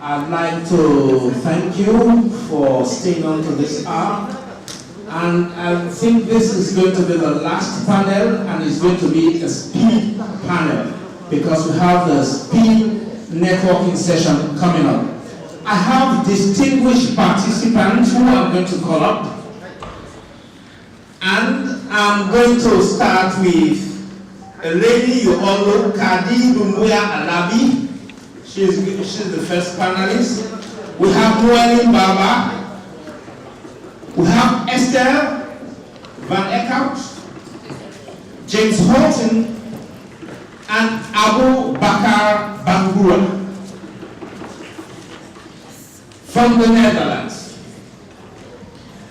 I'd like to thank you for staying on to this hour. And I think this is going to be the last panel, and it's going to be a speed panel because we have the speed networking session coming up. I have distinguished participants who I'm going to call up. And I'm going to start with a lady you all know, Kadi Dumbuya Alabi. She's the first panelist. We have Noelin Baba. We have Esther Van Eckhout, James Horton, and Abu Bakar Bangura from the Netherlands.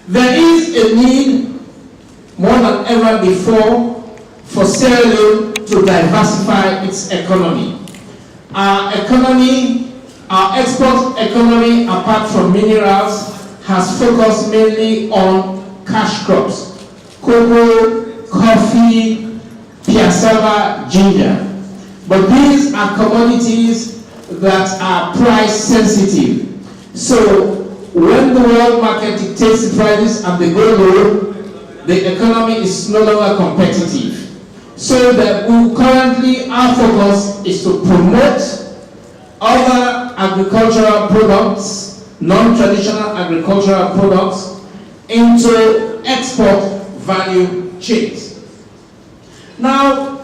There is a need more than ever before for Sierra Leone to diversify its economy. Our economy, our export economy, apart from minerals, has focused mainly on cash crops: cocoa, coffee, piassava, ginger. But these are commodities that are price sensitive. So when the world market dictates the prices and they go low, the economy is no longer competitive. So that currently our focus is to promote other agricultural products, non-traditional agricultural products, into export value chains. Now,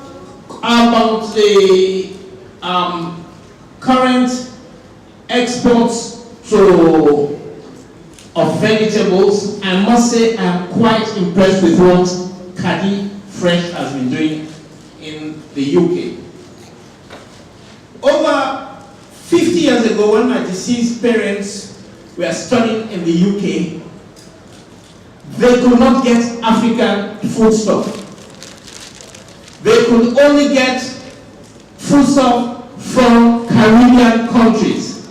about the current exports of vegetables, I must say I'm quite impressed with what Kadi Fresh has been doing in the UK. Over 50 years ago, when my deceased parents were studying in the UK, they could not get African foodstuff. They could only get foodstuff from Caribbean countries,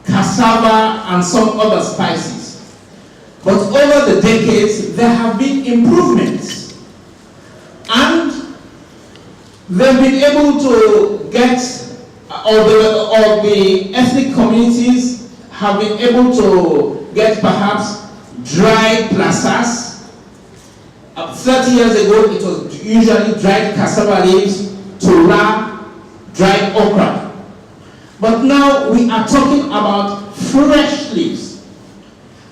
cassava and some other spices. But over the decades, there have been improvements. And they've been able to get, or the ethnic communities have been able to get perhaps dried plazas. 30 years ago, it was usually dried cassava leaves to dried okra. But now we are talking about fresh leaves,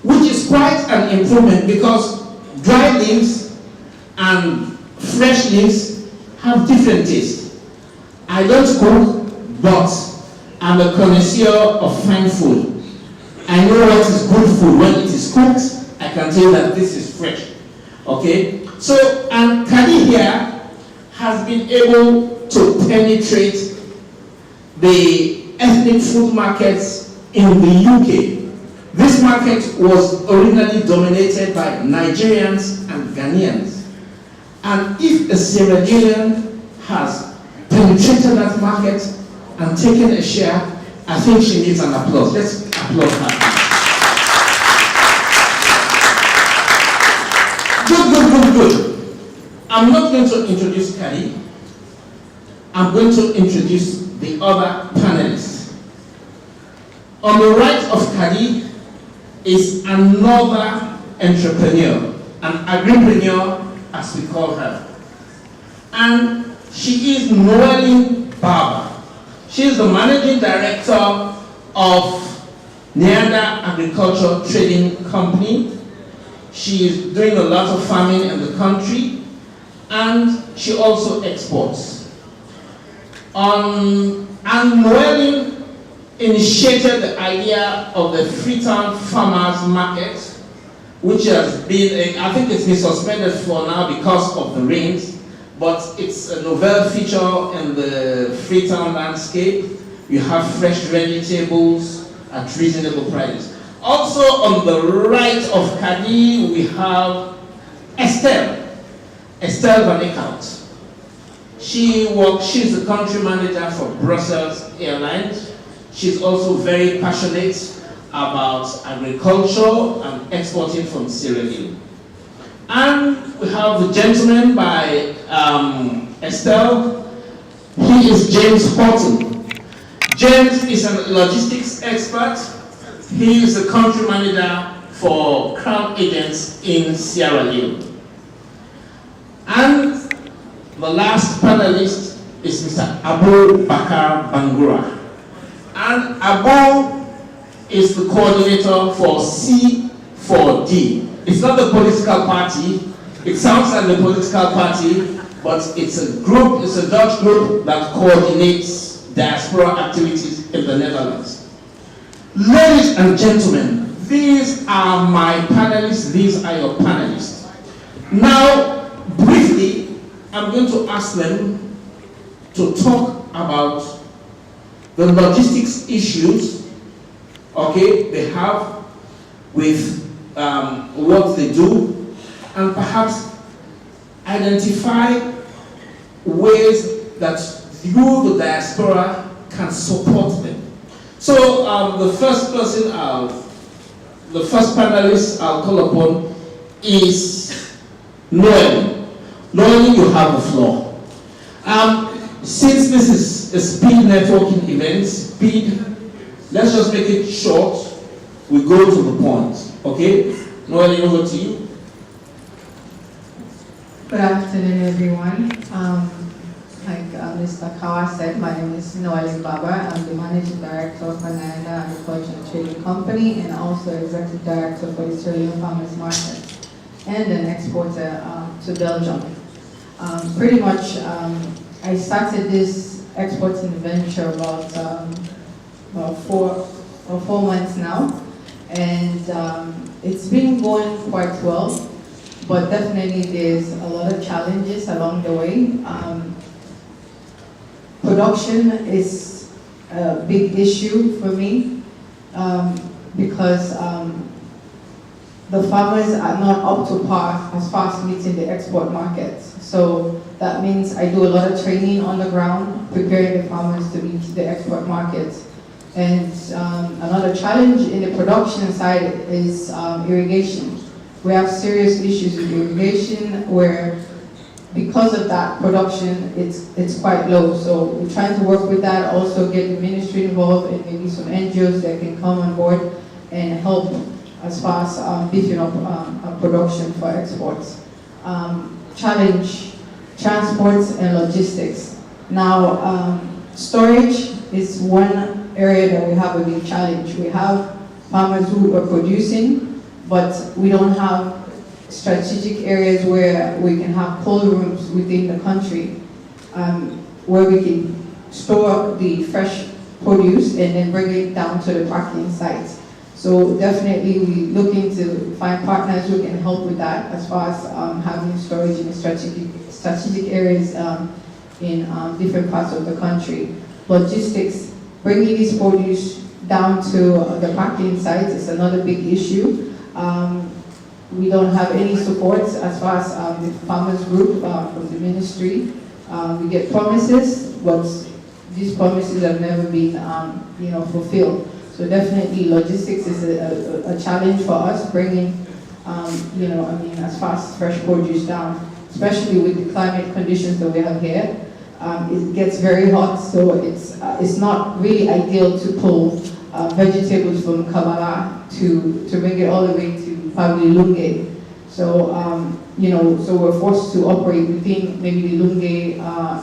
which is quite an improvement because dried leaves and fresh leaves have different tastes. I don't cook, but I'm a connoisseur of fine food. I know what is good food. When it is cooked, I can tell that this is fresh. Okay? So, and Kadi here has been able to penetrate the ethnic food markets in the UK. This market was originally dominated by Nigerians and Ghanaians. And if a Sierra Leonean has penetrated that market and taken a share, I think she needs an applause. Let's applaud her. Good. I'm not going to introduce Kadi. I'm going to introduce the other panelists. On the right of Kadi is another entrepreneur, an agripreneur, as we call her. And she is Noelin Baba. She is the managing director of Neander Agriculture Trading Company. She is doing a lot of farming in the country, and she also exports. And Noelin initiated the idea of the Freetown Farmers Market, which has been, I think it's been suspended for now because of the rains, but it's a novel feature in the Freetown landscape. You have fresh vegetables at reasonable prices. Also on the right of Kadi, we have Esther Van Eckhout. She's the country manager for Brussels Airlines. She's also very passionate about agriculture and exporting from Sierra Leone. And we have the gentleman by Estelle. He is James Horton. James is a logistics expert. He is the country manager for Crown Agents in Sierra Leone. And the last panelist is Mr. Abu Bakar Bangura. And Abu is the coordinator for C4D. It's not the political party. It sounds like the political party, but it's a group, it's a Dutch group that coordinates diaspora activities in the Netherlands. Ladies and gentlemen, these are my panelists, these are your panelists. Now, briefly, I'm going to ask them to talk about the logistics issues, okay, they have with what they do, and perhaps identify ways that you, the diaspora, can support them. So the first person, the first panelist I'll call upon is Leone. Leone, you have the floor. Since this is a speed networking event, let's just make it short. We go to the point, okay? Leone, over to you. Good afternoon, everyone. Like Mr. Kawa said, my name is Noelle Baba. I'm the Managing Director of Ananda Agriculture and Trading Company and also Executive Director for the Sierra Leone Farmers Market and an exporter to Belgium. Pretty much, I started this exporting venture about 4 months now, and it's been going quite well, but definitely there's a lot of challenges along the way. Production is a big issue for me because the farmers are not up to par as far as meeting the export markets. So that means I do a lot of training on the ground, preparing the farmers to meet the export markets. And another challenge in the production side is irrigation. We have serious issues with irrigation where because of that production, it's quite low. So we're trying to work with that, also get the ministry involved and maybe some NGOs that can come on board and help as far as beefing up production for exports. Challenge, transports and logistics. Now, storage is one area that we have a big challenge. We have farmers who are producing, but we don't have strategic areas where we can have cold rooms within the country where we can store the fresh produce and then bring it down to the packing sites. So definitely we're looking to find partners who can help with that as far as having storage in strategic areas in different parts of the country. Logistics, bringing this produce down to the packing sites is another big issue. We don't have any support as far as the farmers group from the ministry. We get promises, but these promises have never been fulfilled. So definitely logistics is a challenge for us, bringing as far as fresh produce down, especially with the climate conditions that we have here. It gets very hot, so it's not really ideal to pull vegetables from Kabbalah to bring it all the way to probably Lunge. So, so we're forced to operate within maybe the Lunge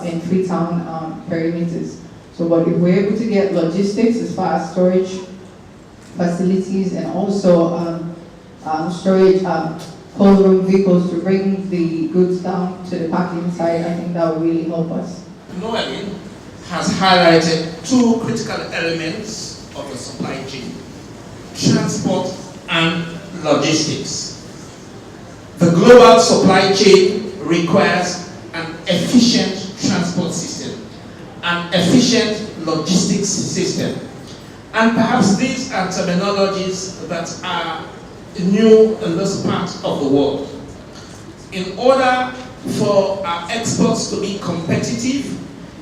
and Freetown perimeters. So, but if we're able to get logistics as far as storage facilities and also storage cold room vehicles to bring the goods down to the packing site, I think that would really help us. Noelle has highlighted two critical elements of the supply chain: transport and logistics. The global supply chain requires an efficient transport system, an efficient logistics system. And perhaps these are terminologies that are new in this part of the world. In order for our exports to be competitive,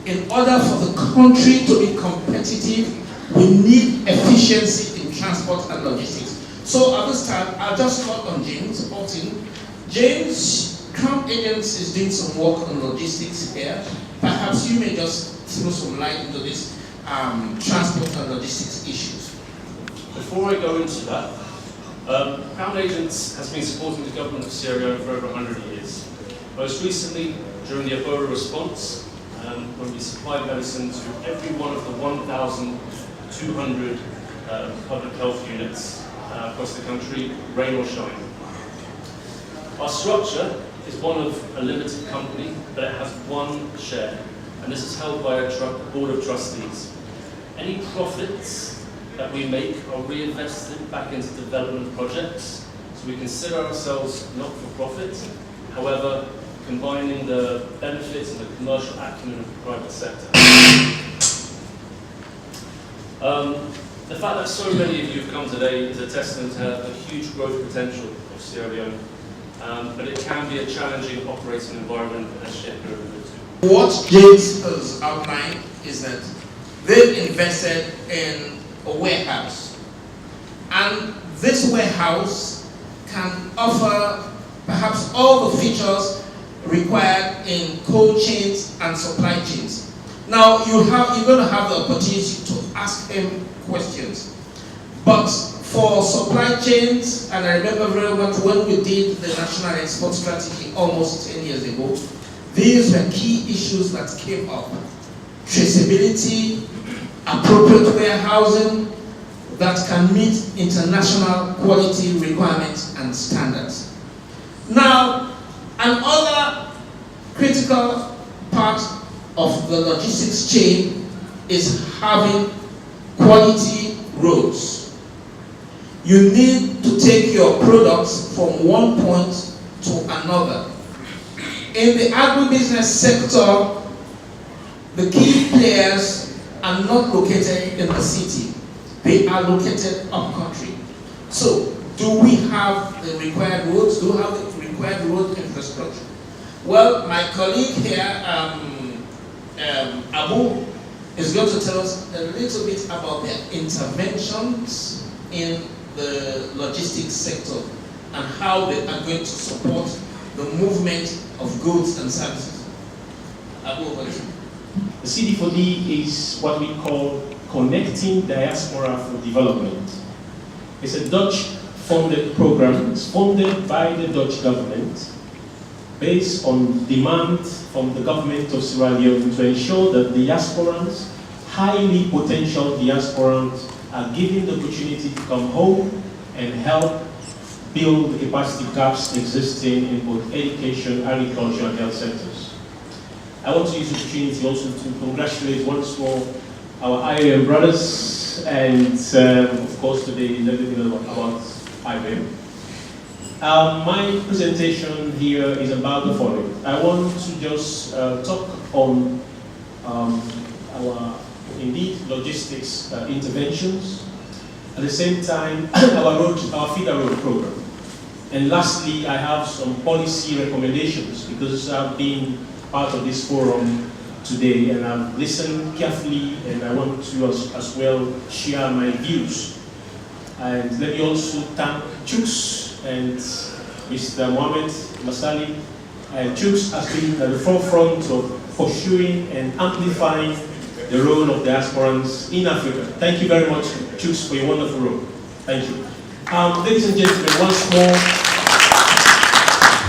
in order for the country to be competitive, we need efficiency in transport and logistics. So at this time, I'll just call on James Bolton. James, Crown Agents is doing some work on logistics here. Perhaps you may just throw some light into this. transport and logistics issues? Before I go into that, Crown Agents has been supporting the government of Sierra Leone for over 100 years. Most recently, during the Ebola response, when we supplied medicine to every one of the 1,200 public health units across the country, rain or shine. Our structure is one of a limited company, but it has one share, and this is held by a board of trustees. Any profits that we make are reinvested back into development projects, so we consider ourselves not for profit, however, combining the benefits and the commercial acumen of the private sector. The fact that so many of you have come today is a testament to the huge growth potential of Sierra Leone, but it can be a challenging operating environment, as Sheikh alluded to. What James has outlined is that they've invested in a warehouse, and this warehouse can offer perhaps all the features required in cold chains and supply chains. Now you're going to have the opportunity to ask him questions, but for supply chains, and I remember very well when we did the National Export Strategy almost 10 years ago, these were key issues that came up. Traceability, appropriate warehousing that can meet international quality requirements and standards. Now, another critical part of the logistics chain is having quality roads. You need to take your products from one point to another. In the agribusiness sector, the key players are not located in the city. They are located up country. So, do we have the required roads? Do we have the required road infrastructure? Well, my colleague here, Abu, is going to tell us a little bit about their interventions in the logistics sector and how they are going to support the movement of goods and services. Abu, over to you. The CD4D is what we call Connecting Diaspora for Development. It's a Dutch-funded program. It's funded by the Dutch government based on demand from the government of Sierra Leone to ensure that diasporans, highly potential diasporans, are given the opportunity to come home and help build the capacity gaps existing in both education, agriculture, and health sectors. I want to use the opportunity also to congratulate once more our IOM brothers, and of course today is everything about IOM. My presentation here is about the following. I want to just talk on our, indeed, logistics interventions. At the same time, our feeder road program. And lastly, I have some policy recommendations because I've been part of this forum today and I've listened carefully and I want to as well share my views. And let me also thank Chooks and Mr. Mohamed Masali. Chooks has been at the forefront of pursuing and amplifying the role of diasporans in Africa. Thank you very much, Chooks, for your wonderful role. Thank you. Ladies and gentlemen, once more,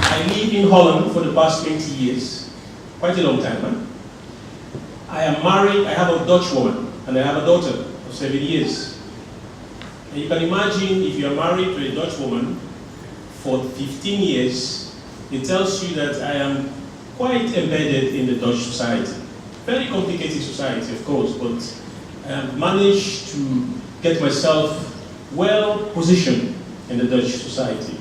I live in Holland for the past 20 years. Quite a long time, huh? I am married, I have a Dutch woman, and I have a daughter of 7 years. And you can imagine if you are married to a Dutch woman for 15 years, it tells you that I am quite embedded in the Dutch society. Very complicated society, of course, but I have managed to get myself well positioned in the Dutch society.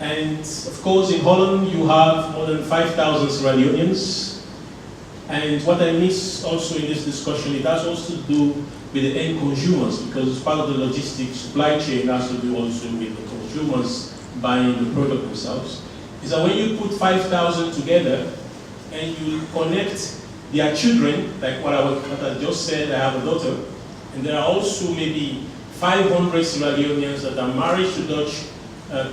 And of course, in Holland, you have more than 5,000 Sierra Leoneans. And what I miss also in this discussion, it has also to do with the end consumers, because part of the logistics supply chain has to do also with the consumers buying the product themselves. Is that when you put 5,000 together and you connect their children, like what I just said, I have a daughter, and there are also maybe 500 Sierra Leoneans that are married to Dutch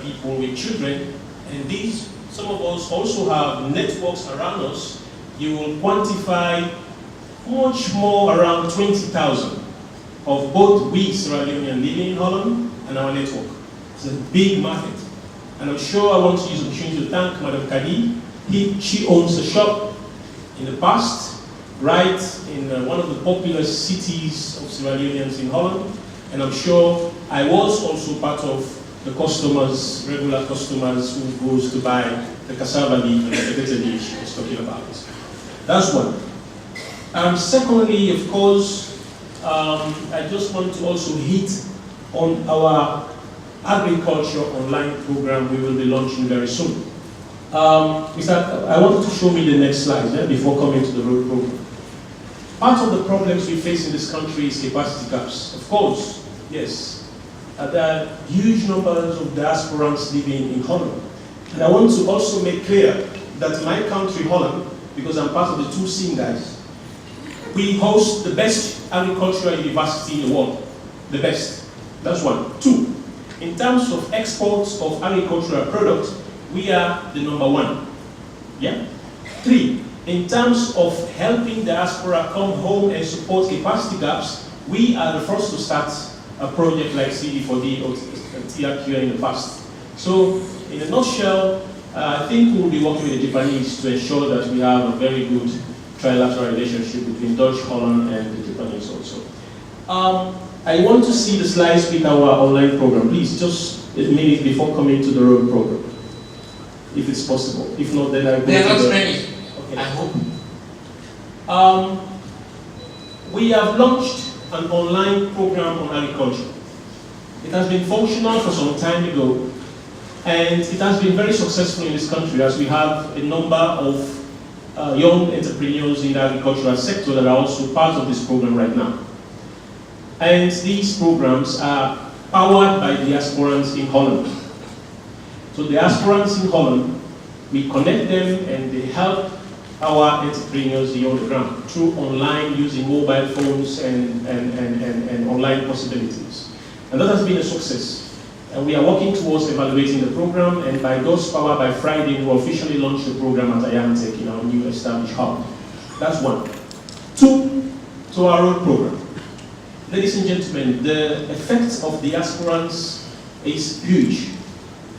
people with children, and these, some of us also have networks around us. You will quantify much more, around 20,000 of both we Sierra Leoneans living in Holland and our network. It's a big market. And I'm sure I want to use the opportunity to thank Madam Kadi. She owns a shop in the past, right in one of the popular cities of Sierra Leoneans in Holland. And I'm sure I was also part of the customers, regular customers who goes to buy the cassava leaf and the potato leaf she was talking about. That's one. Secondly, of course, I just want to also hit on our agriculture online program we will be launching very soon. I wanted to show me the next slide before coming to the road program. Part of the problems we face in this country is capacity gaps. Of course, yes, there are huge numbers of diasporans living in Holland. And I want to also make clear that my country, Holland, because I'm part of the two SIM guys, we host the best agricultural university in the world. The best. That's one. Two, in terms of exports of agricultural products, we are the #1. Yeah? Three, in terms of helping diaspora come home and support capacity gaps, we are the first to start a project like CD4D or TRQ in the past. So, in a nutshell, I think we will be working with the Japanese to ensure that we have a very good trilateral relationship between Dutch, Holland, and the Japanese also. I want to see the slides with our online program. Please, just a minute before coming to the road program, if it's possible. If not, then I go there to are not the... many, Okay. I hope. We have launched an online program on agriculture. It has been functional for some time ago, and it has been very successful in this country as we have a number of young entrepreneurs in the agricultural sector that are also part of this program right now. And these programs are powered by diasporans in Holland. So diasporans in Holland, we connect them and they help our entrepreneurs on the ground through online, using mobile phones and online possibilities. And that has been a success. And we are working towards evaluating the program, and by God's power, by Friday, we will officially launch the program at IAMTech in our new established hub. That's one. Two, to our road program. Ladies and gentlemen, the effect of diasporans is huge,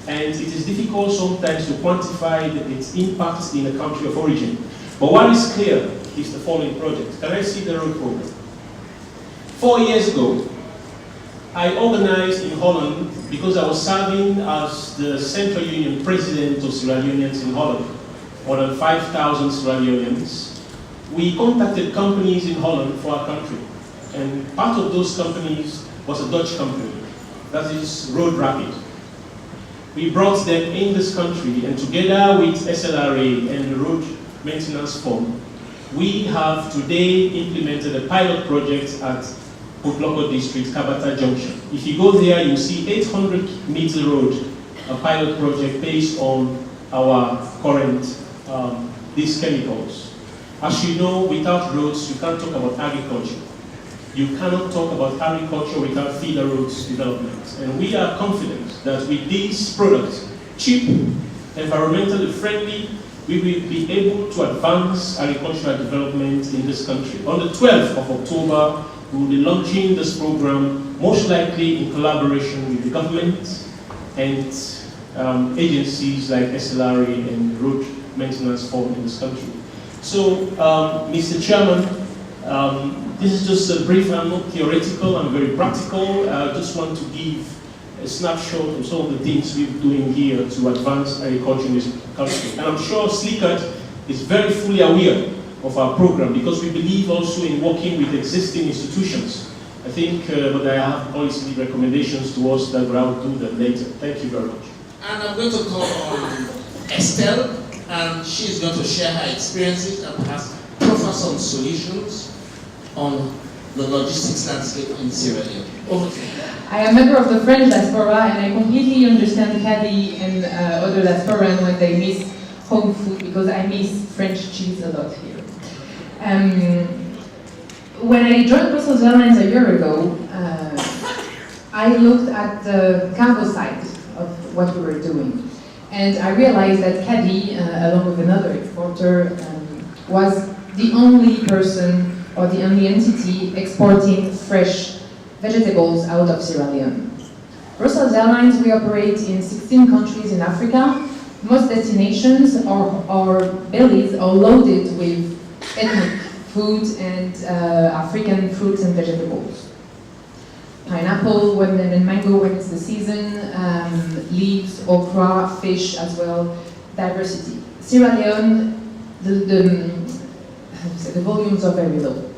and it is difficult sometimes to quantify its impact in the country of origin. But what is clear is the following project. Can I see the road program? 4 years ago, I organized in Holland, because I was serving as the Central Union President of Sierra Leoneans in Holland, more than 5,000 Sierra Leoneans. We contacted companies in Holland for our country. And part of those companies was a Dutch company, that is Road Rapid. We brought them in this country, and together with SLRA and the Road Maintenance Fund, we have today implemented a pilot project at Potloko District, Kabata Junction. If you go there, you see 800-meter road, a pilot project based on our current, these chemicals. As you know, without roads, you can't talk about agriculture. You cannot talk about agriculture without feeder roads development. And we are confident that with these products, cheap, environmentally friendly, we will be able to advance agricultural development in this country. On the 12th of October, we will be launching this program, most likely in collaboration with the government and agencies like SLRA and Road Maintenance Fund in this country. So, Mr. Chairman, this is just a brief. I'm not theoretical, I'm very practical. I just want to give a snapshot of some of the things we're doing here to advance agriculture in this country. And I'm sure SLICAT is very fully aware of our program, because we believe also in working with existing institutions. I think, but I have policy recommendations to us that I will do that later. Thank you very much. And I'm going to call on Estelle, and she's going to share her experiences and perhaps proffer some solutions on the logistics landscape in Sierra Leone. Over to you. I am a member of the French diaspora, and I completely understand Caddy and other diasporans when they miss home food, because I miss French cheese a lot here. When I joined Brussels Airlines a year ago, I looked at the cargo side of what we were doing, and I realized that Caddy, along with another exporter, was the only person or the only entity exporting fresh vegetables out of Sierra Leone. Brussels Airlines, we operate in 16 countries in Africa. Most destinations or bellies are loaded with ethnic food and African fruits and vegetables. Pineapple and mango when it's the season, leaves, okra, fish as well, diversity. Sierra Leone, the volumes are very low.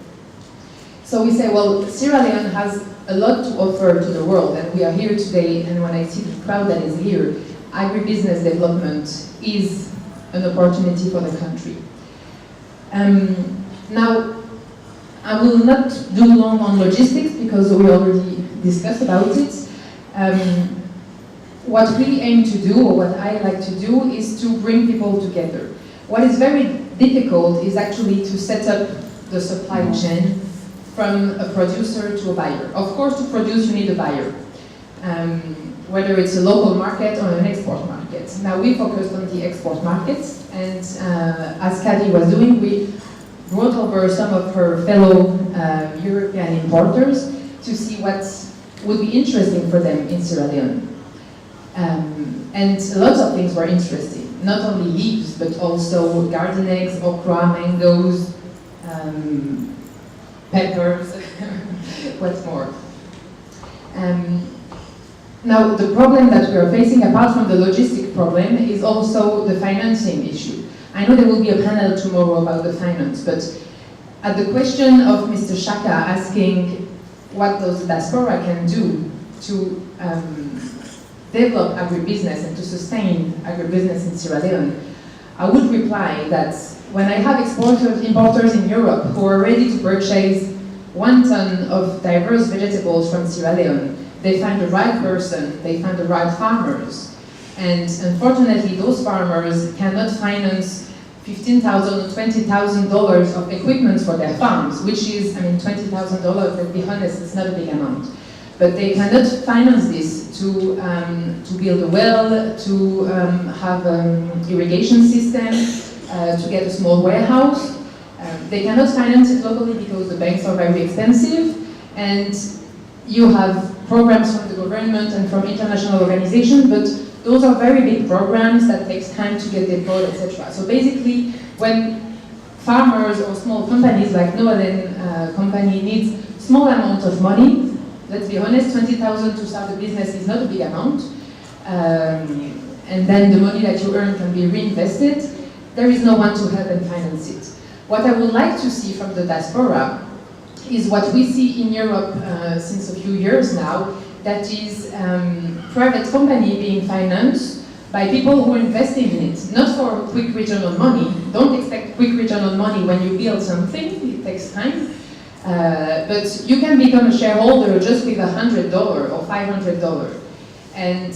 So we say, well, Sierra Leone has a lot to offer to the world, and we are here today, and when I see the crowd that is here, agribusiness development is an opportunity for the country. Now, I will not do long on logistics because we already discussed about it. What we aim to do, or what I like to do, is to bring people together. What is very difficult is actually to set up the supply chain from a producer to a buyer. Of course, to produce you need a buyer, whether it's a local market or an export market. Now we focused on the export markets, and as Kadi was doing, we brought over some of her fellow European importers to see what would be interesting for them in Sierra Leone. And lots of things were interesting, not only leaves, but also garden eggs, okra, mangoes, peppers, what's more. Now, the problem that we are facing, apart from the logistic problem, is also the financing issue. I know there will be a panel tomorrow about the finance, but at the question of Mr. Shaka asking what those Diaspora can do to develop agribusiness and to sustain agribusiness in Sierra Leone, I would reply that when I have importers in Europe who are ready to purchase 1 ton of diverse vegetables from Sierra Leone, they find the right person, they find the right farmers. And unfortunately, those farmers cannot finance $15,000 or $20,000 of equipment for their farms, which is, I mean, $20,000, let's be honest, it's not a big amount. But they cannot finance this to build a well, to have an irrigation system, to get a small warehouse. They cannot finance it locally because the banks are very expensive, and you have programs from the government and from international organizations, but those are very big programs that takes time to get deployed, etc. So basically, when farmers or small companies like Noalen company needs small amount of money, let's be honest, 20,000 to start a business is not a big amount, and then the money that you earn can be reinvested, there is no one to help and finance it. What I would like to see from the Diaspora is what we see in Europe since a few years now, that is private company being financed by people who are investing in it, not for a quick return on money. Don't expect quick return on money when you build something, it takes time. But you can become a shareholder just with $100 or $500. And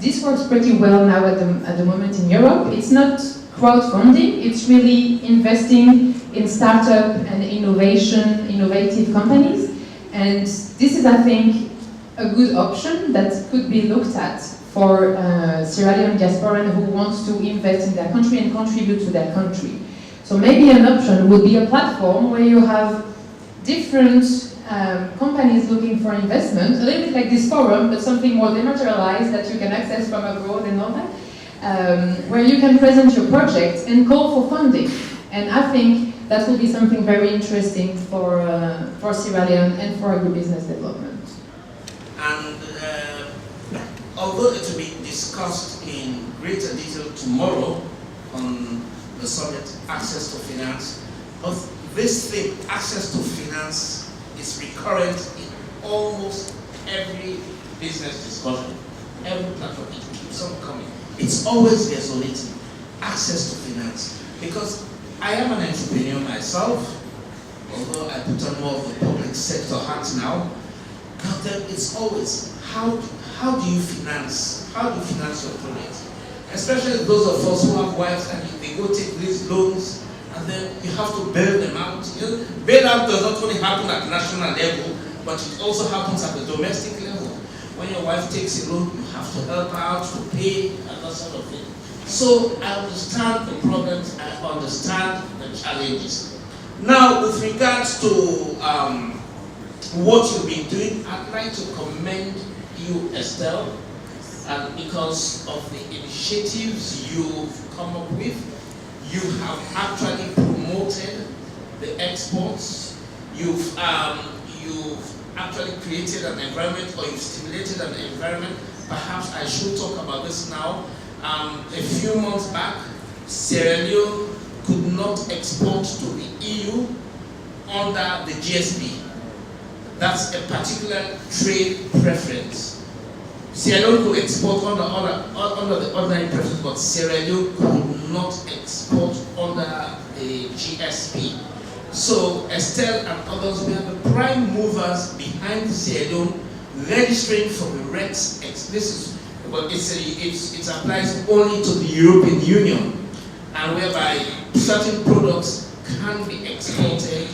this works pretty well now at the moment in Europe. It's not crowdfunding, it's really investing in startup and innovative companies. And this is, I think, a good option that could be looked at for Sierra Leone diasporan who wants to invest in their country and contribute to their country. So maybe an option would be a platform where you have different companies looking for investment, a little bit like this forum, but something more dematerialized that you can access from abroad and all that, where you can present your project and call for funding. And I think that will be something very interesting for Sierra Leone and for agribusiness development. And although it will be discussed in greater detail tomorrow on the subject access to finance, but this thing, access to finance, is recurrent in almost every business discussion. Every platform, it keeps on coming. It's always resonating, access to finance. Because I am an entrepreneur myself, although I put on more of the public sector hat now. But then it's always, how do you finance? How do you finance your project? Especially those of us who have wives and they go take these loans and then you have to bail them out. You know, bailout does not only happen at national level, but it also happens at the domestic level. When your wife takes a loan, you have to help her out to pay and that sort of thing. So I understand the problems, I understand the challenges. Now, with regards to what you've been doing, I'd like to commend you, Estelle, and because of the initiatives you've come up with. You have actually promoted the exports. You've actually created an environment, or you've stimulated an environment. Perhaps I should talk about this now. A few months back, Sierra Leone could not export to the EU under the GSP. That's a particular trade preference. Sierra Leone could export under the ordinary preference, but Sierra Leone could not export under the GSP. So Estelle and others, we are the prime movers behind Sierra Leone registering for the REX. But it applies only to the European Union, and whereby certain products can be exported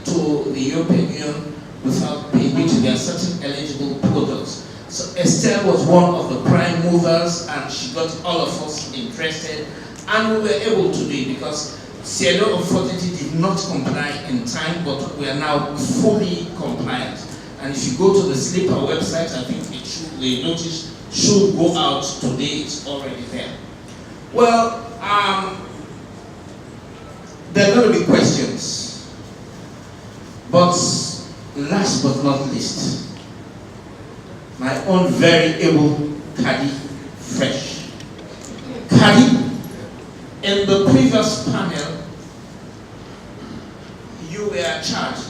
to the European Union without paying duty. There are certain eligible products. So Estelle was one of the prime movers, and she got all of us interested, and we were able to do it because Sierra Leone unfortunately did not comply in time, but we are now fully compliant. And if you go to the Slipper website, I think the notice should go out today. It's already there. Well, there are going to be questions, but last but not least, my own very able Kadi Fresh. Kadi, in the previous panel, you were charged.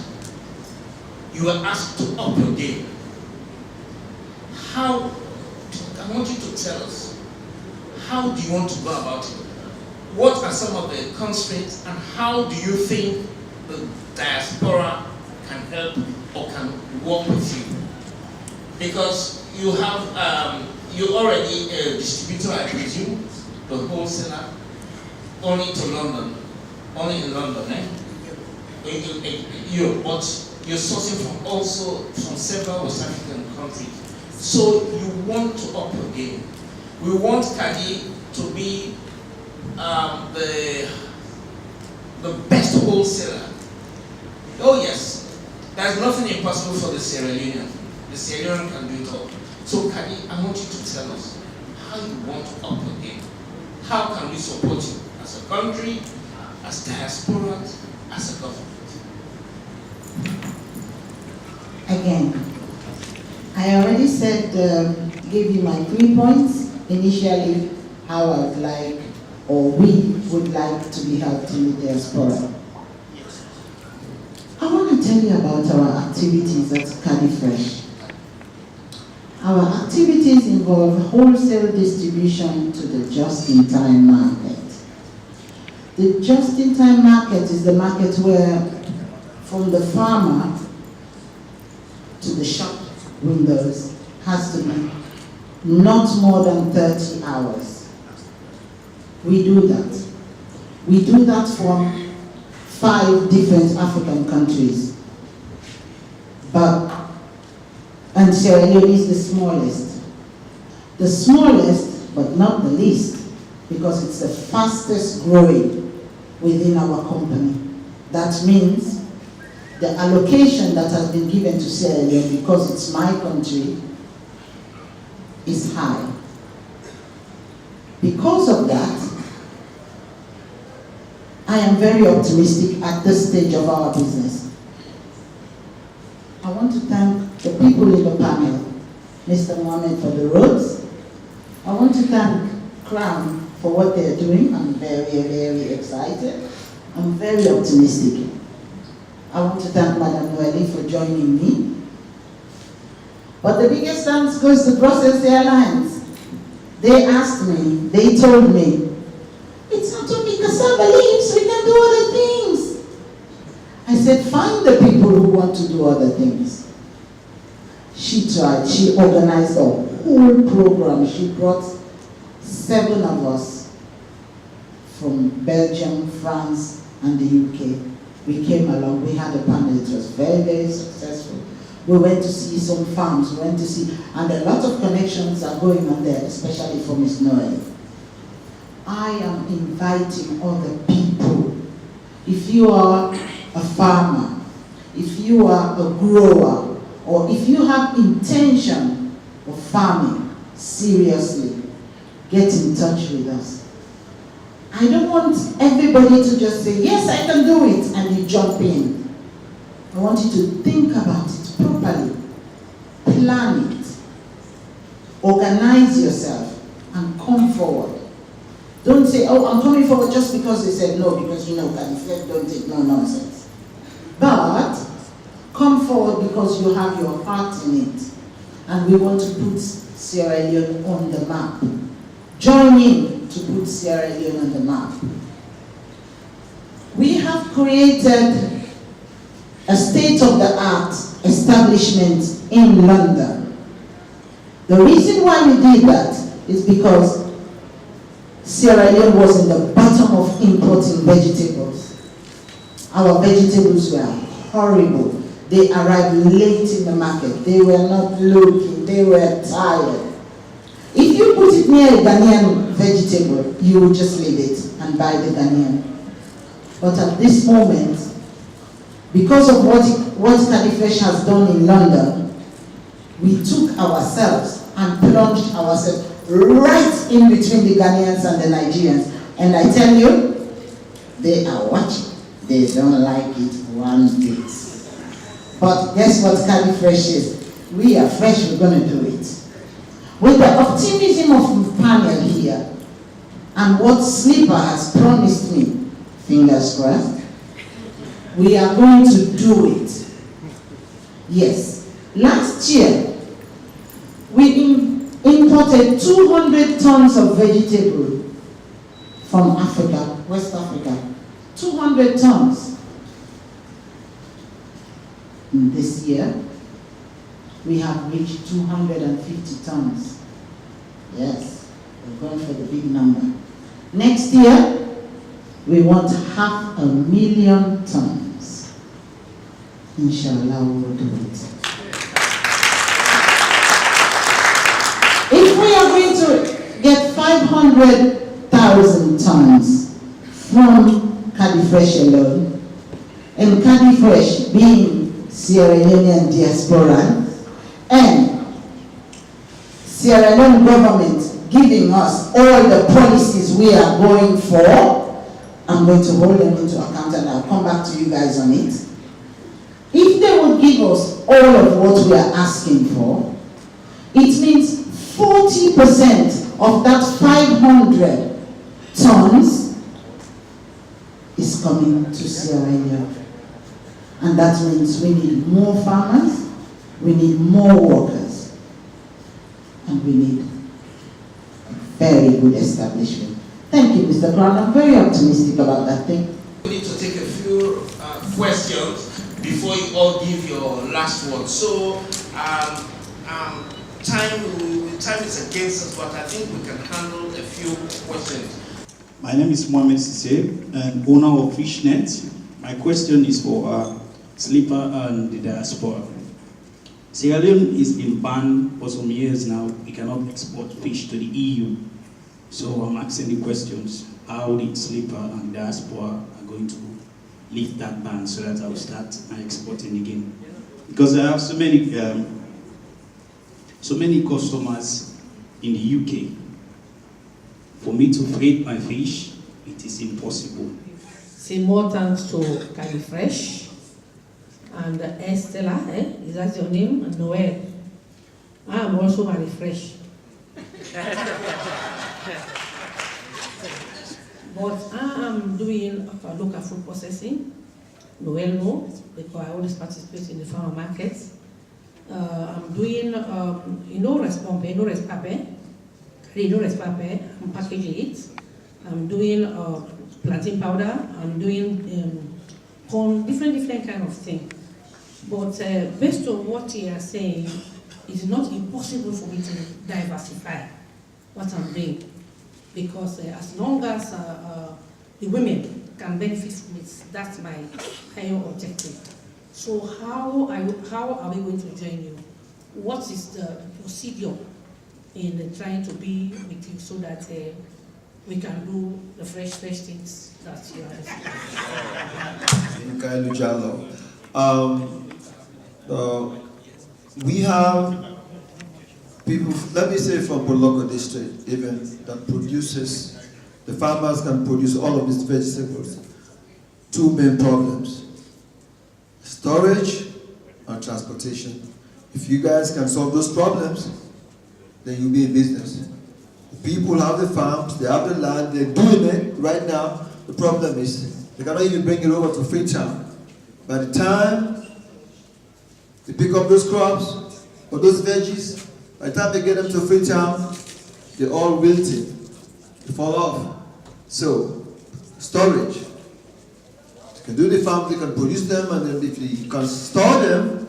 You were asked to up your game. How, I want you to tell us, how do you want to go about it? What are some of the constraints, and how do you think the diaspora can help or can work with you? Because you have, you're already a distributor, I presume, the wholesaler, only to London, only in London, eh? But you're sourcing from several West African countries. So you want to up your game. We want Kadi to be the best wholesaler. Oh yes, there's nothing impossible for the Sierra Leonean. The Sierra Leonean can do it all. So Kadi, I want you to tell us how you want to up your game. How can we support you as a country, as diaspora, as a government? Again, I already said, gave you my 3 points. Initially, how I would like, or we would like to be helped in the diaspora. I want to tell you about our activities at Kadi Fresh. Our activities involve wholesale distribution to the just-in-time market. The just-in-time market is the market where, from the farmer to the shop windows, has to be not more than 30 hours. We do that. We do that from 5 different African countries. And Sierra Leone is the smallest. The smallest, but not the least, because it's the fastest growing within our company. That means the allocation that has been given to Sierra Leone, because it's my country, is high. Because of that, I am very optimistic at this stage of our business. I want to thank the people in the panel, Mr. Mohamed for the roads. I want to thank Crown for what they're doing. I'm very, very excited. I'm very optimistic. I want to thank Madam Noeli for joining me. But the biggest thanks goes to Brussels Airlines. They asked me, they told me, it's not only cassava leaves, we can do other things. I said, find the people who want to do other things. She tried, she organized a whole program. She brought 7 of us from Belgium, France, and the UK. We came along, we had a panel, it was very, very successful. We went to see some farms, we went to see, and a lot of connections are going on there, especially for Ms. Noel. I am inviting other people. If you are a farmer, if you are a grower, or if you have intention of farming seriously, get in touch with us. I don't want everybody to just say, yes, I can do it, and you jump in. I want you to think about it properly, plan it, organize yourself, and come forward. Don't say, oh, I'm coming forward just because they said no, because you know, Califet don't take no nonsense. But come forward because you have your heart in it, and we want to put Sierra Leone on the map. Join in to put Sierra Leone on the map. We have created a state-of-the-art establishment in London. The reason why we did that is because Sierra Leone was in the bottom of importing vegetables. Our vegetables were horrible. They arrived late in the market. They were not looking. They were tired. If you put it near a Ghanaian vegetable, you will just leave it and buy the Ghanaian. But at this moment, because of what Califresh has done in London, we took ourselves and plunged ourselves right in between the Ghanaians and the Nigerians. And I tell you, they are watching. They don't like it one bit. But guess what Califresh is? We are fresh, we're going to do it. With the optimism of the panel here, and what Slipper has promised me, fingers crossed, we are going to do it. Yes. Last year, we imported 200 tons of vegetable from Africa, West Africa. 200 tons. And this year, we have reached 250 tons. Yes, we're going for the big number. Next year, we want 500,000 tons. Inshallah, we will do it. If we are going to get 500,000 tons from Califresh alone, and Califresh being Sierra Leone Diaspora, and Sierra Leone government giving us all the policies we are going for, I'm going to hold them into account and I'll come back to you guys on it. If they will give us all of what we are asking for, it means 40% of that 500 tons is coming to Sierra Leone. And that means we need more farmers, we need more workers, and we need a very good establishment. Thank you, Mr. Crown. I'm very optimistic about that thing. We need to take a few questions before you all give your last word. So, time is against us, but I think we can handle a few questions. My name is Mohamed Sisse, and owner of Fishnet. My question is for Slipper and the Diaspora. Sierra Leone is been banned for some years now. We cannot export fish to the EU. So I'm asking the questions. How did Slipper and Diaspora are going to lift that ban so that I will start exporting again? Because I have so many customers in the UK. For me to freight my fish, it is impossible. Say more thanks to Califresh and Estella, is that your name? And Noel. I am also Califresh. But I am doing local food processing. Noel knows, because I always participate in the farmer markets. I'm doing, I'm packaging it. I'm doing plantain powder. I'm doing corn, different kind of thing. But based on what you are saying, it's not impossible for me to diversify what I'm doing. Because as long as the women can benefit from it, that's my higher objective. So how are we going to join you? What is the procedure in trying to be with you so that we can do the fresh things that you are we have people, let me say from Boloko district, even that produces, the farmers can produce all of these vegetables. Two main problems: storage and transportation. If you guys can solve those problems, then you'll be in business. People have the farms, they have the land, they're doing it right now. The problem is they cannot even bring it over to Freetown. By the time they pick up those crops or those veggies, by the time they get them to Freetown, they're all wilted. They fall off. So, storage. You can do the farm, you can produce them, and then if you can store them,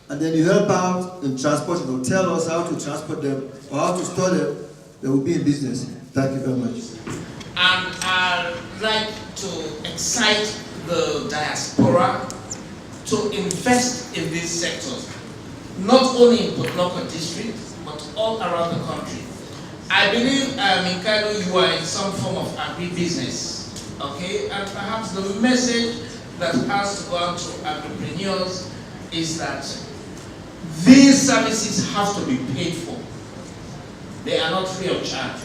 and then you help out in transport, you tell us how to transport them or how to store them, they will be in business. Thank you very much. And I'd like to excite the diaspora to invest in these sectors, not only in Potloka district, but all around the country. I believe, Mikado, you are in some form of agribusiness, okay? And perhaps the message that has to go out to agripreneurs is that these services have to be paid for. They are not free of charge.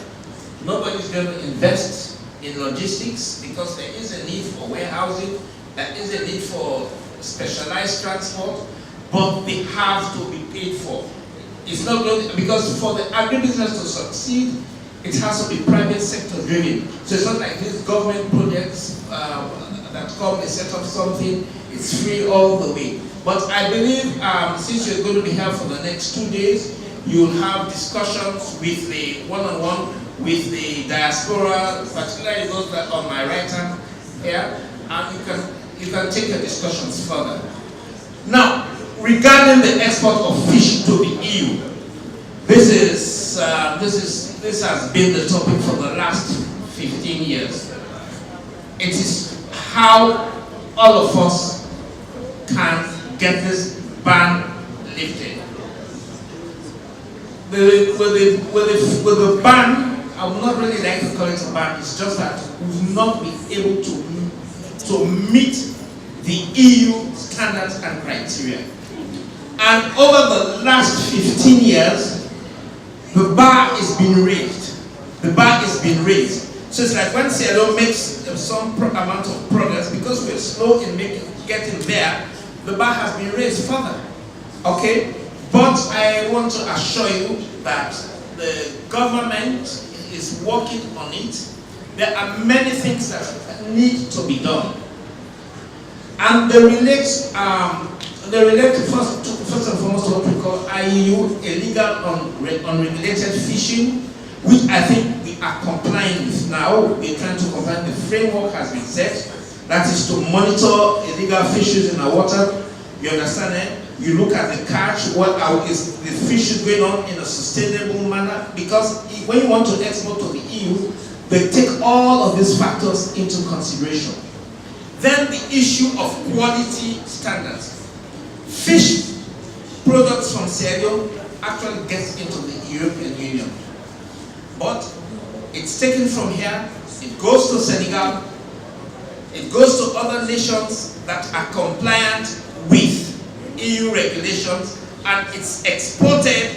Nobody's going to invest in logistics because there is a need for warehousing, there is a need for specialized transport, but they have to be paid for. It's not going to, because for the agribusiness to succeed, it has to be private sector driven. So it's not like these government projects that come, they set up something, it's free all the way. But I believe since you're going to be here for the next 2 days, you'll have discussions with the one-on-one with the diaspora, particularly those that are on my right hand here, and you can take your discussions further. Now, regarding the export of fish to the EU, this has been the topic for the last 15 years. It is how all of us can get this ban lifted. With the ban, I would not really like to call it a ban, it's just that we will not be able to meet the EU standards and criteria. And over the last 15 years, the bar is being raised. The bar is being raised. So it's like when Sierra Leone makes some amount of progress, because we're slow in getting there, the bar has been raised further. Okay? But I want to assure you that the government is working on it. There are many things that need to be done. And they relate first and foremost to what we call IOM, illegal unregulated fishing, which I think we are complying with now. We're trying to comply. The framework has been set. That is to monitor illegal fishes in our water. You understand it? You look at the catch, is the fish going on in a sustainable manner? Because when you want to export to the EU, they take all of these factors into consideration. Then the issue of quality standards. Fish products from Sierra Leone actually gets into the European Union. But it's taken from here, it goes to Senegal, it goes to other nations that are compliant with EU regulations, and it's exported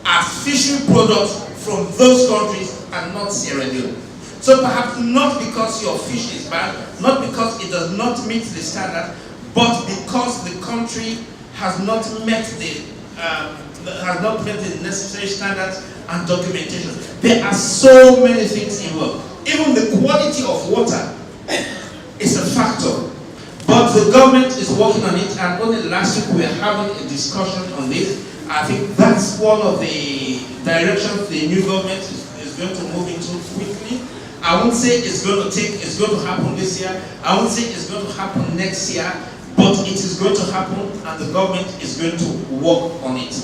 as fishing products from those countries and not Sierra Leone. So perhaps not because your fish is bad, not because it does not meet the standard, but because the country has not met the necessary standards and documentation. There are so many things involved. Even the quality of water is a factor. But the government is working on it, and only last week we were having a discussion on this. I think that's one of the directions the new government is going to move into quickly. I won't say it's going to happen this year. I won't say it's going to happen next year, but it is going to happen, and the government is going to work on it.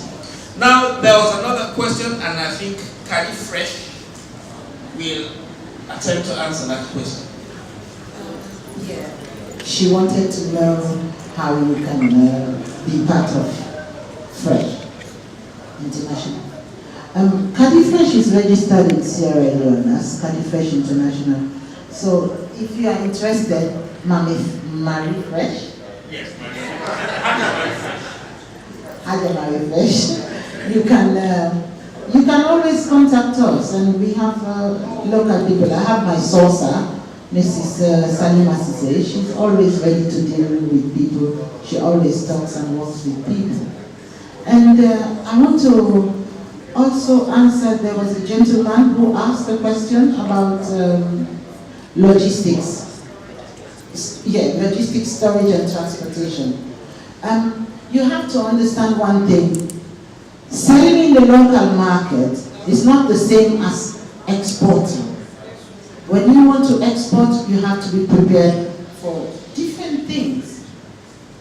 Now, there was another question, and I think Kari Fresh will attempt to answer that question. Yeah. She wanted to know how you can be part of Fresh International. Cadifresh is registered in Sierra Leone as Cadifresh International. So if you are interested, Marie Fresh. Yes, Marie Fresh. You can always contact us, and we have local people. I have my saucer, Mrs. Salima Sise. She's always ready to deal with people. She always talks and works with people. And I want to also answer, there was a gentleman who asked a question about logistics. Yeah, logistics, storage and transportation. You have to understand one thing. Selling in the local market is not the same as exporting. When you want to export, you have to be prepared for different things.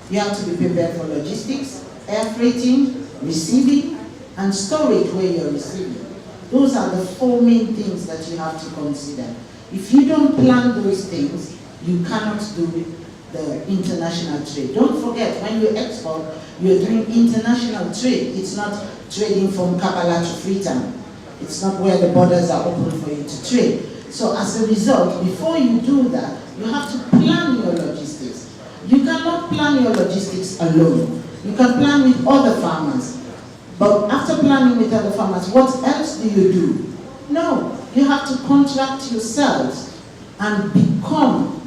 You have to be prepared for logistics, air freighting, receiving, and storage where you're receiving. Those are the 4 main things that you have to consider. If you don't plan those things, you cannot do the international trade. Don't forget, when you export, you're doing international trade. It's not trading from Kampala to Freetown. It's not where the borders are open for you to trade. So as a result, before you do that, you have to plan your logistics. You cannot plan your logistics alone. You can plan with other farmers. But after planning with other farmers, what else do you do? No, you have to contract yourselves and become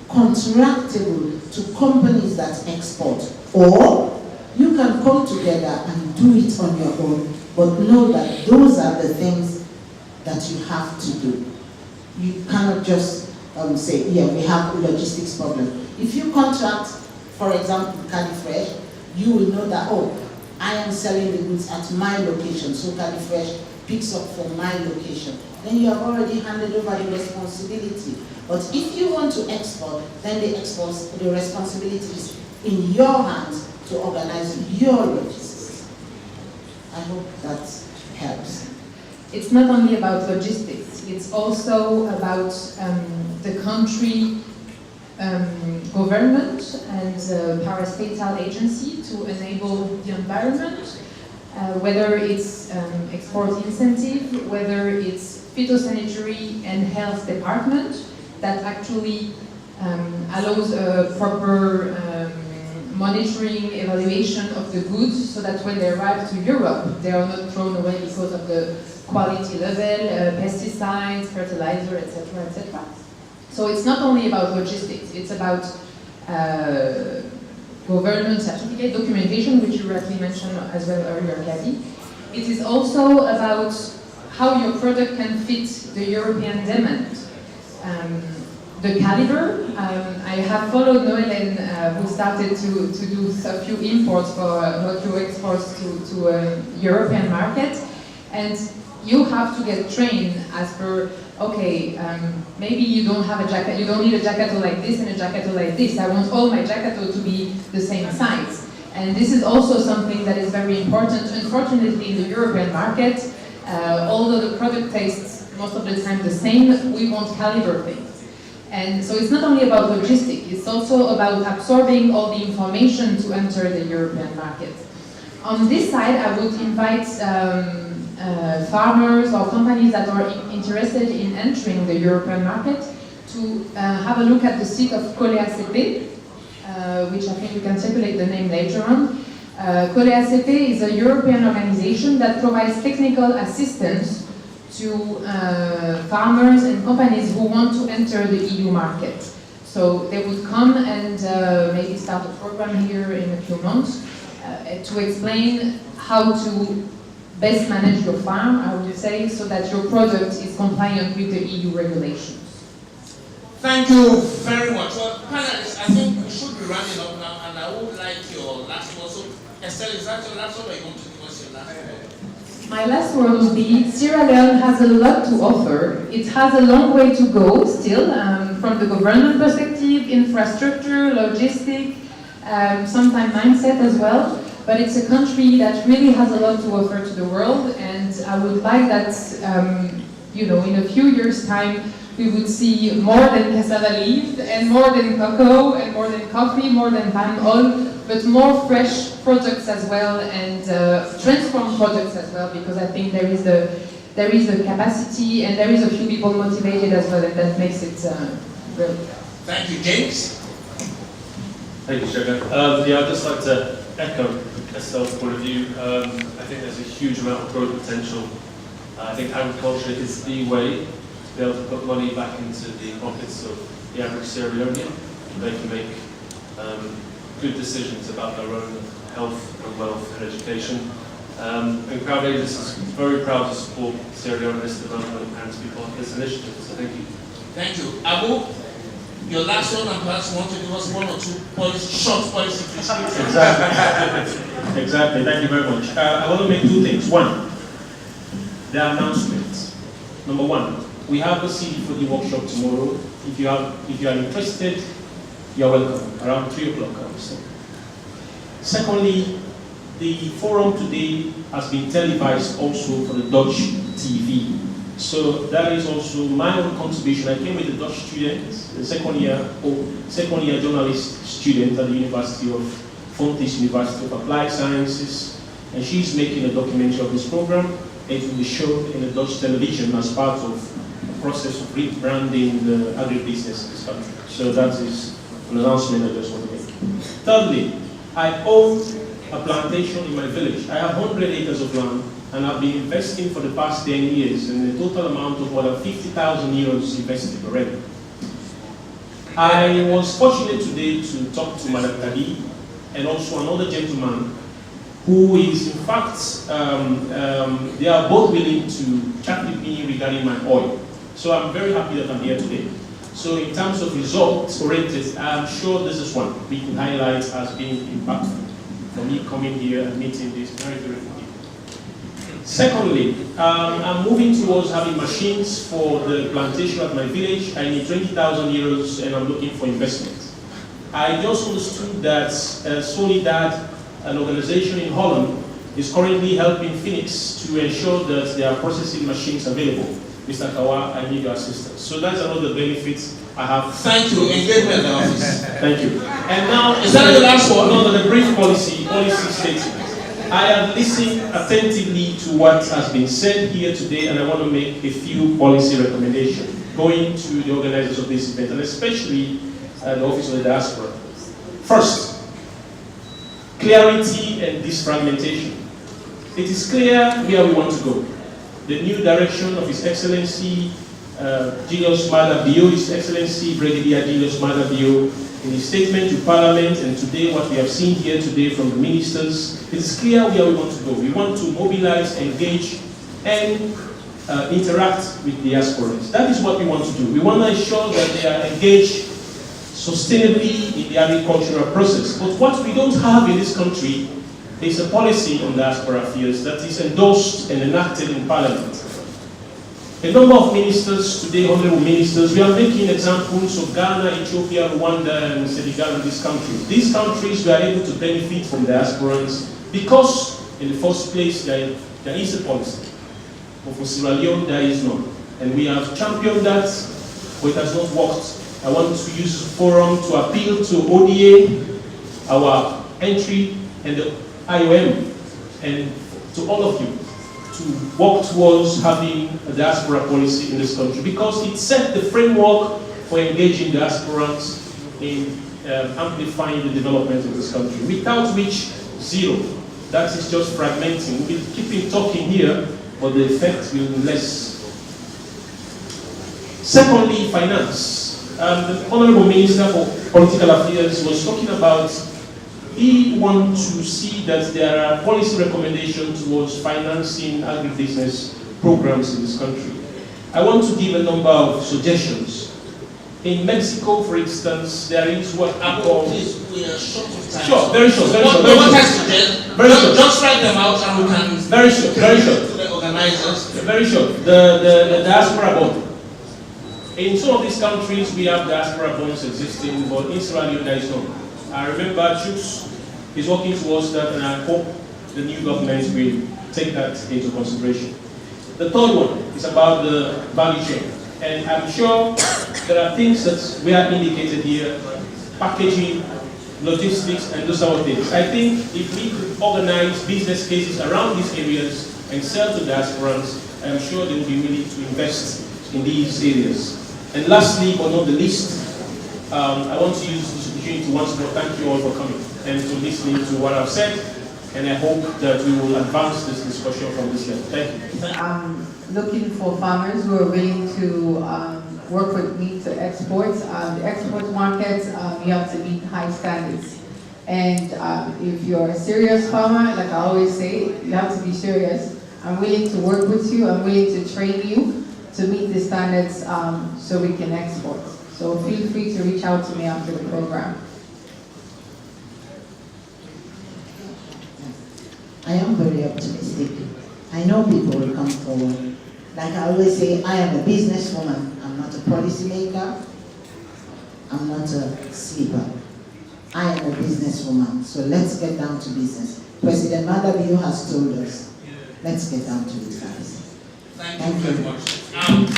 contractable to companies that export. Or you can come together and do it on your own, but know that those are the things that you have to do. You cannot just say, yeah, we have a logistics problem. If you contract, for example, Cadifresh, you will know that, oh, I am selling the goods at my location, so Cadifresh picks up from my location. Then you have already handed over the responsibility. But if you want to export, then the responsibility is in your hands to organize your logistics. I hope that helps. It's not only about logistics, it's also about the country government and parastatal agency to enable the environment, whether it's export incentive, whether it's phytosanitary and health department that actually allows a proper monitoring, evaluation of the goods so that when they arrive to Europe, they are not thrown away because of the quality level, pesticides, fertilizer, etc., etc. So it's not only about logistics, it's about government certificate, documentation, which you rightly mentioned as well earlier, Gabby. It is also about how your product can fit the European demand. The caliber, I have followed Noelen, who started to do a few imports for a few exports to a European market, and you have to get trained as per, okay, maybe you don't have a jacket, you don't need a jacketo like this and a jacketo like this. I want all my jacketo to be the same size. And this is also something that is very important. Unfortunately, in the European market, although the product tastes most of the time the same, we want caliber things. And so it's not only about logistics, it's also about absorbing all the information to enter the European market. On this side, I would invite farmers or companies that are interested in entering the European market to have a look at the seat of COLEACP, which I think we can circulate the name later on. COLEACP is a European organization that provides technical assistance to farmers and companies who want to enter the EU market. So they would come and maybe start a program here in a few months to explain how to best manage your farm, I would say, so that your product is compliant with the EU regulations. Thank you very much. Well, panelists, I think we should be running up now, and I would like your last word. So, Estelle, is that your last word, or you want to give us your last word? My last word would be, Sierra Leone has a lot to offer. It has a long way to go still, from the government perspective, infrastructure, logistics, sometimes mindset as well. But it's a country that really has a lot to offer to the world, and I would like that, you know, in a few years' time, we would see more than cassava leaves, and more than cocoa, and more than coffee, more than palm oil, but more fresh products as well, and transformed products as well, because I think there is the capacity, and there is a few people motivated as well, and that makes it real. Thank you, James. Thank you, Sugar. Yeah, I'd just like to echo Estelle's point of view. I think there's a huge amount of growth potential. I think agriculture is the way to be able to put money back into the pockets of the average Sierra Leonean. They can make good decisions about their own health and wealth and education. And Crowd Aegis is very proud to support Sierra Leone in this development and to be part of this initiative. So thank you. Thank you. Abu, your last one, and perhaps you want to give us one or two short policy prescriptions. Exactly. Exactly. Thank you very much. I want to make two things. One, the announcements. Number one, we have the CD for the workshop tomorrow. If you are interested, you are welcome. Around 3 o'clock, I would say. Secondly, the forum today has been televised also for the Dutch TV. So that is also my own contribution. I came with a Dutch student, a second year journalist student at the University of Fontys University of Applied Sciences, and she's making a documentary of this program. It will be shown in the Dutch television as part of the process of rebranding the agribusiness in this country. So that is an announcement I just want to make. Thirdly, I own a plantation in my village. I have 100 acres of land, and I've been investing for the past 10 years in a total amount of more than 50,000 euros invested already. I was fortunate today to talk to Madam Kadi and also another gentleman who is, in fact, they are both willing to chat with me regarding my oil. So I'm very happy that I'm here today. So in terms of results oriented, I'm sure this is one we can highlight as being impactful for me coming here and meeting these very beautiful people. Secondly, I'm moving towards having machines for the plantation at my village. I need 20,000 euros and I'm looking for investment. I just understood that Solidad, an organization in Holland, is currently helping Phoenix to ensure that there are processing machines available. Mr. Kawa, I need your assistance. So that's another benefit I have. Thank you. Engagement in the office. Thank you. And now, is that the last one? No, the brief policy statement. I have listened attentively to what has been said here today, and I want to make a few policy recommendations going to the organizers of this event, and especially the Office of the Diaspora. First, clarity and disfragmentation. It is clear where we want to go. The new direction of His Excellency Julius Maada Bio, His Excellency Brigadier Julius Maada Bio, in his statement to Parliament, and today what we have seen here today from the ministers, it is clear where we want to go. We want to mobilize, engage, and interact with diasporans. That is what we want to do. We want to ensure that they are engaged sustainably in the agricultural process. But what we don't have in this country is a policy on diaspora affairs that is endorsed and enacted in Parliament. A number of ministers today, honorable ministers, we are making examples of Ghana, Ethiopia, Rwanda, and Senegal in this country. These countries were able to benefit from diasporans because, in the first place, there is a policy. But for Sierra Leone, there is none. And we have championed that, but it has not worked. I want to use this forum to appeal to ODA, our entry, and the IOM, and to all of you, to work towards having a diaspora policy in this country, because it set the framework for engaging diasporans in amplifying the development of this country, without which, zero. That is just fragmenting. We'll keep talking here, but the effect will be less. Secondly, finance. The Honorable Minister for Political Affairs was talking about he wants to see that there are policy recommendations towards financing agribusiness programs in this country. I want to give a number of suggestions. In Mexico, for instance, there is what I call... Please, we are short of time. Sure, very short. Very short. Just write them out and we can... Very short, very short. To the organizers. Very short. The diaspora bond. In some of these countries, we have diaspora bonds existing, but in Sierra Leone, there is none. I remember Chooks is working towards that, and I hope the new government will take that into consideration. The third one is about the value chain. And I'm sure there are things that we have indicated here, packaging, logistics, and those sort of things. I think if we could organize business cases around these areas and sell to diasporans, I am sure they will be willing to invest in these areas. And lastly, but not the least, I want to use this opportunity to once more thank you all for coming and to listening to what I've said, and I hope that we will advance this discussion from this level. Thank you. I'm looking for farmers who are willing to work with me to export. The export markets, you have to meet high standards. And if you're a serious farmer, like I always say, you have to be serious. I'm willing to work with you. I'm willing to train you to meet the standards so we can export. So feel free to reach out to me after the program. I am very optimistic. I know people will come forward. Like I always say, I am a businesswoman. I'm not a policymaker. I'm not a sleeper. I am a businesswoman. So let's get down to business. President Madabiu has told us, let's get down to business. Thank you very much.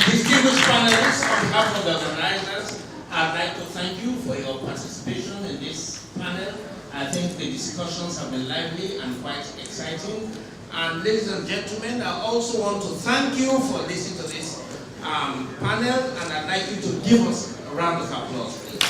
Distinguished panelists, on behalf of the organizers, I'd like to thank you for your participation in this panel. I think the discussions have been lively and quite exciting. And ladies and gentlemen, I also want to thank you for listening to this panel, and I'd like you to give us a round of applause, please.